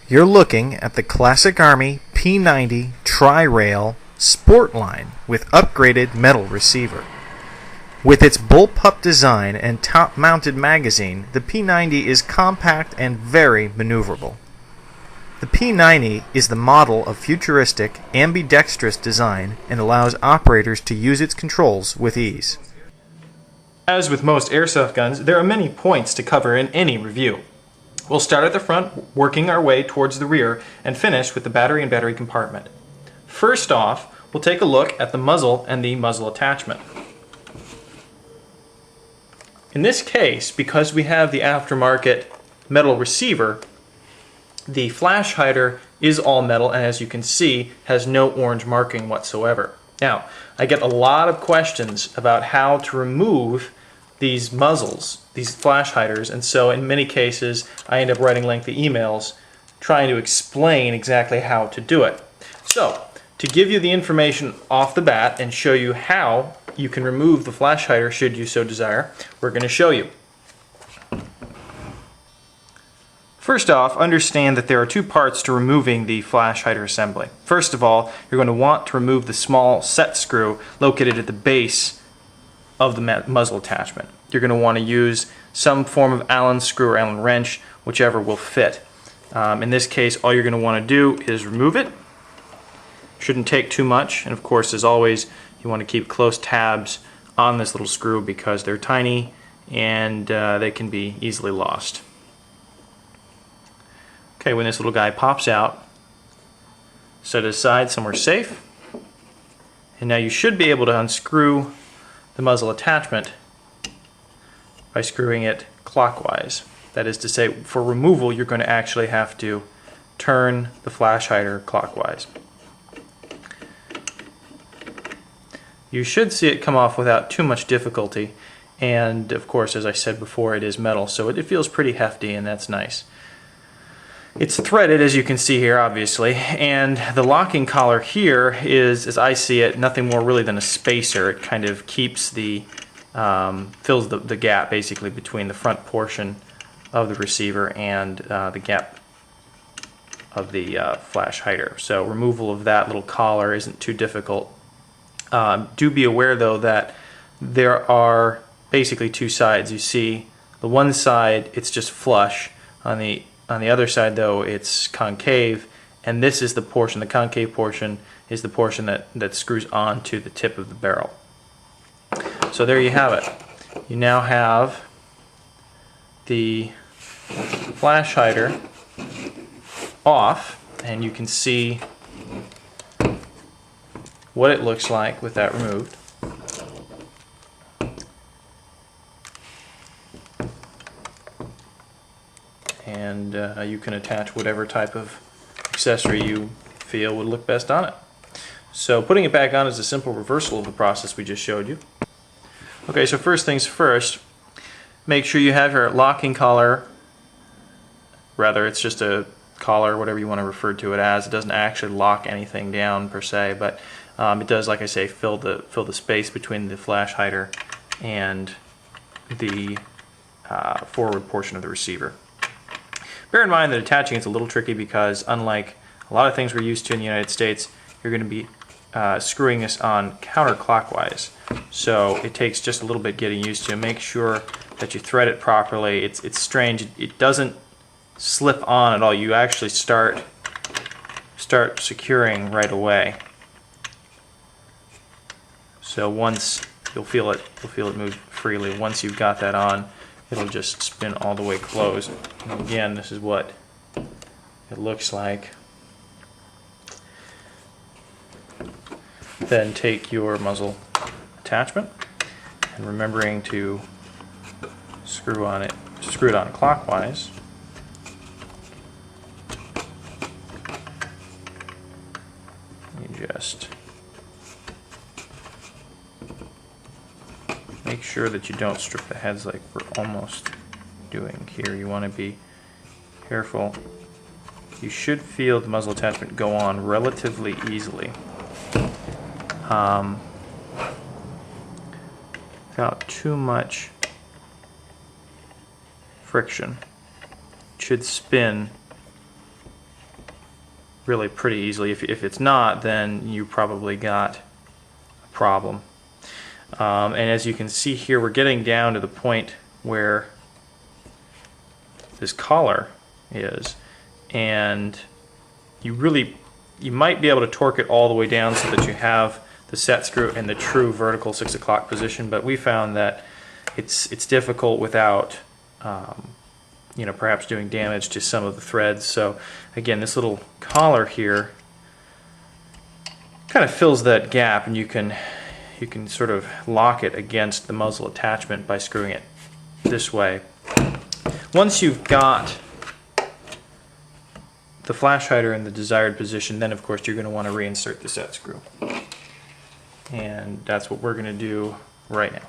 You're looking at the Classic Army P90 Tri-Rail Sportline with upgraded metal receiver. With its bullpup design and top-mounted magazine, the P90 is compact and very maneuverable. The P90 is the model of futuristic, ambidextrous design and allows operators to use its controls with ease. As with most airsoft guns, there are many points to cover in any review. We'll start at the front, working our way towards the rear, and finish with the battery and battery compartment. First off, we'll take a look at the muzzle and the muzzle attachment. In this case, because we have the aftermarket metal receiver, the flash hider is all metal and, as you can see, has no orange marking whatsoever. Now, I get a lot of questions about how to remove these muzzles, these flash hiders, and so in many cases I end up writing lengthy emails trying to explain exactly how to do it. So, to give you the information off the bat and show you how you can remove the flash hider should you so desire, we're going to show you. First off, understand that there are two parts to removing the flash hider assembly. First of all, you're going to want to remove the small set screw located at the base of the muzzle attachment. You're going to want to use some form of Allen screw or Allen wrench, whichever will fit. In this case, all you're going to want to do is remove it. Shouldn't take too much, and of course, as always, you want to keep close tabs on this little screw because they're tiny and they can be easily lost. Okay, when this little guy pops out, set it aside somewhere safe, and now you should be able to unscrew the muzzle attachment by screwing it clockwise. That is to say, for removal, you're going to actually have to turn the flash hider clockwise. You should see it come off without too much difficulty, and of course, as I said before, it is metal, so it feels pretty hefty, and that's nice. It's threaded, as you can see here, obviously, and the locking collar here is, as I see it, nothing more really than a spacer. It kind of keeps the, fills the gap basically between the front portion of the receiver and the gap of the flash hider. So removal of that little collar isn't too difficult. Do be aware though that there are basically two sides. You see the one side, it's just flush. On the other side, though, it's concave, and this is the portion, the concave portion is the portion that screws on to the tip of the barrel. So there you have it. You now have the flash hider off, and you can see what it looks like with that removed. And you can attach whatever type of accessory you feel would look best on it. So putting it back on is a simple reversal of the process we just showed you. Okay, so first things first, make sure you have your locking collar. Rather, it's just a collar, whatever you want to refer to it as. It doesn't actually lock anything down per se, but it does, like I say, fill the space between the flash hider and the forward portion of the receiver. Bear in mind that attaching it's a little tricky because, unlike a lot of things we're used to in the United States, you're going to be screwing this on counterclockwise. So it takes just a little bit getting used to. Make sure that you thread it properly. It's strange. It doesn't slip on at all. You actually start securing right away. So once you'll feel it move freely. Once you've got that on, it'll just spin all the way closed. And again, this is what it looks like. Then take your muzzle attachment, and remembering to screw it on clockwise. You just make sure that you don't strip the heads like we're almost doing here. You want to be careful. You should feel the muzzle attachment go on relatively easily. Without too much friction. It should spin really pretty easily. If it's not, then you probably got a problem. And as you can see here, we're getting down to the point where this collar is, and you might be able to torque it all the way down so that you have the set screw in the true vertical 6 o'clock position, but we found that it's difficult without perhaps doing damage to some of the threads. So again, this little collar here kind of fills that gap, and you can sort of lock it against the muzzle attachment by screwing it this way. Once you've got the flash hider in the desired position, then of course you're going to want to reinsert the set screw. And that's what we're going to do right now.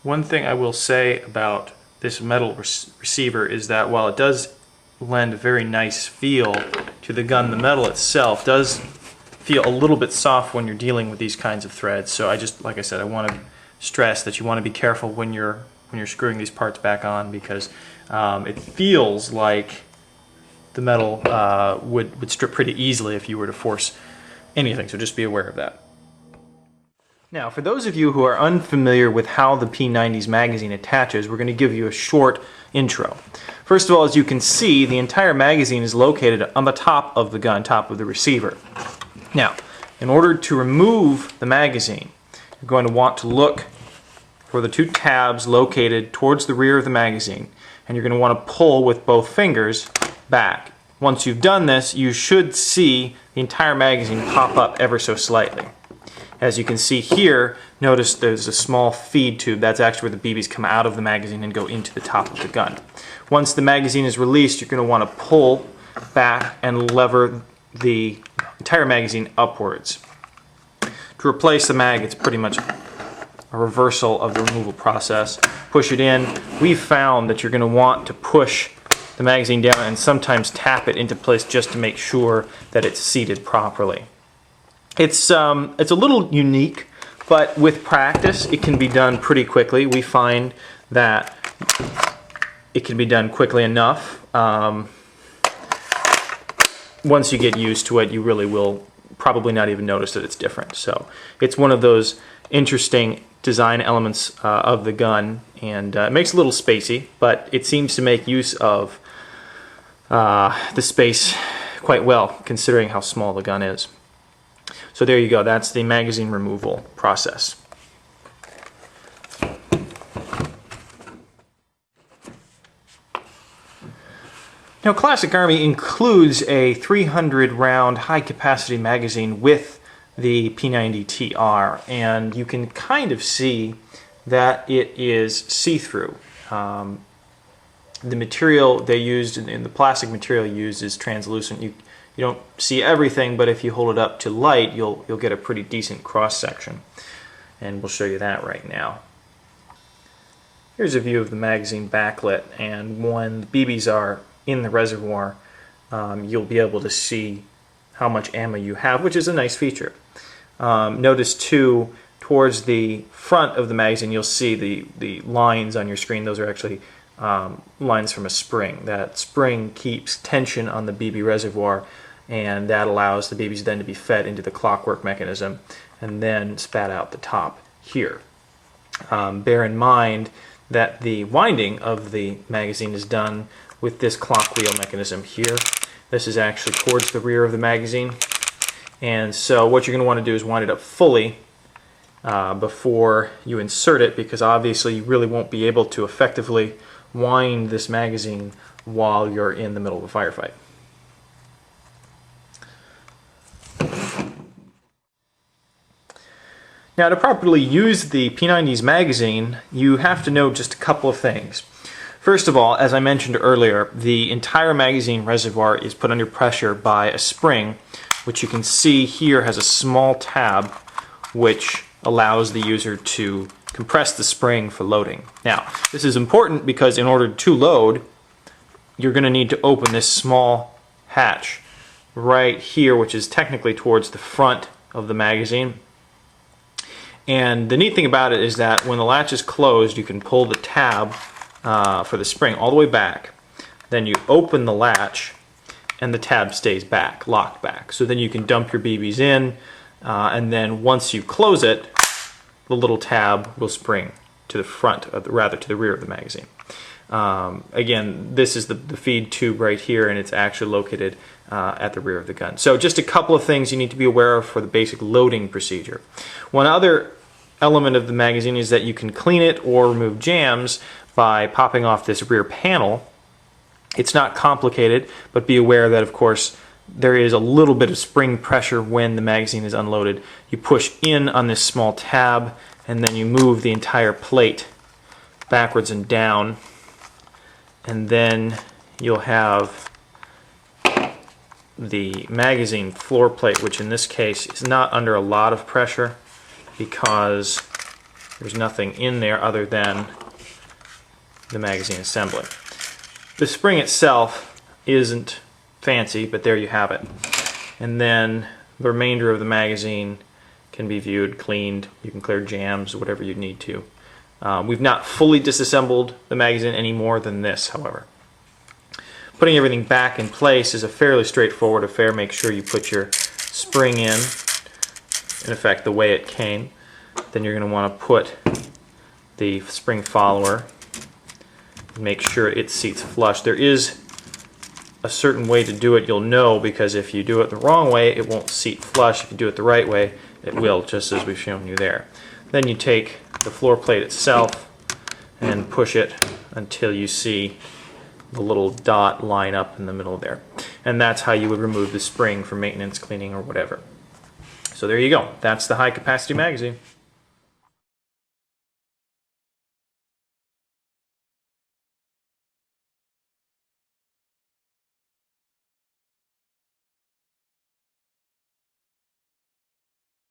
One thing I will say about this metal receiver is that while it does lend a very nice feel to the gun, the metal itself does feel a little bit soft when you're dealing with these kinds of threads. So like I said, I want to stress that you want to be careful when you're screwing these parts back on, because it feels like the metal would strip pretty easily if you were to force anything. So just be aware of that. Now, for those of you who are unfamiliar with how the P90's magazine attaches, we're going to give you a short intro. First of all, as you can see, the entire magazine is located on the top of the gun, top of the receiver. Now, in order to remove the magazine, you're going to want to look for the two tabs located towards the rear of the magazine, and you're going to want to pull with both fingers back. Once you've done this, you should see the entire magazine pop up ever so slightly. As you can see here, notice there's a small feed tube. That's actually where the BBs come out of the magazine and go into the top of the gun. Once the magazine is released, you're going to want to pull back and lever the entire magazine upwards. To replace the mag, it's pretty much a reversal of the removal process. Push it in. We've found that you're going to want to push the magazine down and sometimes tap it into place just to make sure that it's seated properly. It's a little unique, but with practice it can be done pretty quickly. We find that it can be done quickly enough. Once you get used to it, you really will probably not even notice that it's different. So it's one of those interesting design elements of the gun, and it makes it a little spacey, but it seems to make use of the space quite well, considering how small the gun is. So there you go, that's the magazine removal process. Now, Classic Army includes a 300 round high capacity magazine with the P90 TR, and you can kind of see that it is see-through. The material they used, in the plastic material used, is translucent. You don't see everything, but if you hold it up to light, you'll get a pretty decent cross-section. And we'll show you that right now. Here's a view of the magazine backlit, and when the BBs are in the reservoir, you'll be able to see how much ammo you have, which is a nice feature. Notice too, towards the front of the magazine, you'll see the lines on your screen. Those are actually lines from a spring. That spring keeps tension on the BB reservoir, and that allows the BBs then to be fed into the clockwork mechanism and then spat out the top here. Bear in mind that the winding of the magazine is done with this clock wheel mechanism here. This is actually towards the rear of the magazine, and so what you're going to want to do is wind it up fully before you insert it, because obviously you really won't be able to effectively wind this magazine while you're in the middle of a firefight. Now, to properly use the P90's magazine, you have to know just a couple of things. First of all, as I mentioned earlier, the entire magazine reservoir is put under pressure by a spring, which you can see here has a small tab which allows the user to compress the spring for loading. Now, this is important because in order to load, you're going to need to open this small hatch right here, which is technically towards the front of the magazine. And the neat thing about it is that when the latch is closed, you can pull the tab for the spring all the way back. Then you open the latch, and the tab stays back, locked back. So then you can dump your BBs in, and then once you close it, the little tab will spring to the front, rather to the rear of the magazine. Again, this is the feed tube right here, and it's actually located at the rear of the gun. So just a couple of things you need to be aware of for the basic loading procedure. One other element of the magazine is that you can clean it or remove jams by popping off this rear panel. It's not complicated, but be aware that, of course, there is a little bit of spring pressure when the magazine is unloaded. You push in on this small tab, and then you move the entire plate backwards and down, and then you'll have the magazine floor plate, which in this case is not under a lot of pressure because there's nothing in there other than the magazine assembly. The spring itself isn't fancy, but there you have it. And then the remainder of the magazine can be viewed, cleaned. You can clear jams, whatever you need to. We've not fully disassembled the magazine any more than this, however. Putting everything back in place is a fairly straightforward affair. Make sure you put your spring in effect, the way it came. Then you're going to want to put the spring follower, make sure it seats flush. There is a certain way to do it, you'll know, because if you do it the wrong way, it won't seat flush. If you do it the right way, it will, just as we've shown you there. Then you take the floor plate itself and push it until you see the little dot line up in the middle there. And that's how you would remove the spring for maintenance, cleaning, or whatever. So there you go. That's the high capacity magazine.